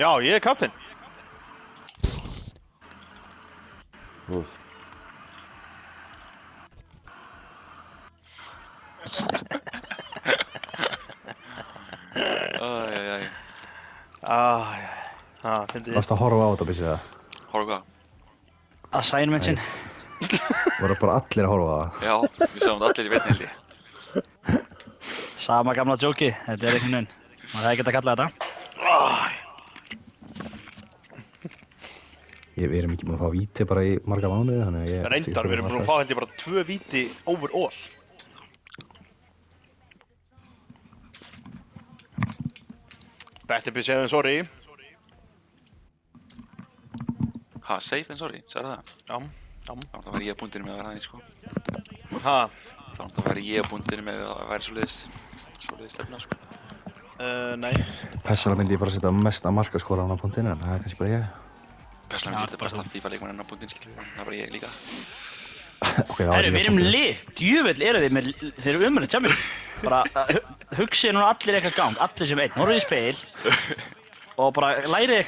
Já, ég kapteinn. Úff. Fyndið. Varstu að horfa á þetta byssi það? Horfa hvað? Assignment sinn. Voru bara allir að horfa á það? Já, við sáum þetta allir í beinni held ég. Sama gamla djókið, þetta er einhvern veginn. Maður hefði getað kallað þetta. Við erum ekki búin að fá víti bara í marga mánuði, þannig að ég... Reyndar, við erum búin að fá held ég bara 2 víti overall. Better be safe than sorry. Ha, safe than sorry, sagði það? Já. Það var ég á búndinu með að vera þannig, sko. Ha? Það var ég á búndinu með að vera svoleiðis stefna, sko. Nei. Persónulega myndi ég bara setja mesta markaskoran á punktinu, en það er kannski bara ég. Persónulega myndi þetta bara standa FIFA-leikmanninn á búndinu, skilur. Það var ég líka. Herru, við erum lið. Djöfull eru þið með þeir umrætt saman. Bara hugsið núna allir eitthvað gang, allir sem einn. Horfið í speil og bara lærið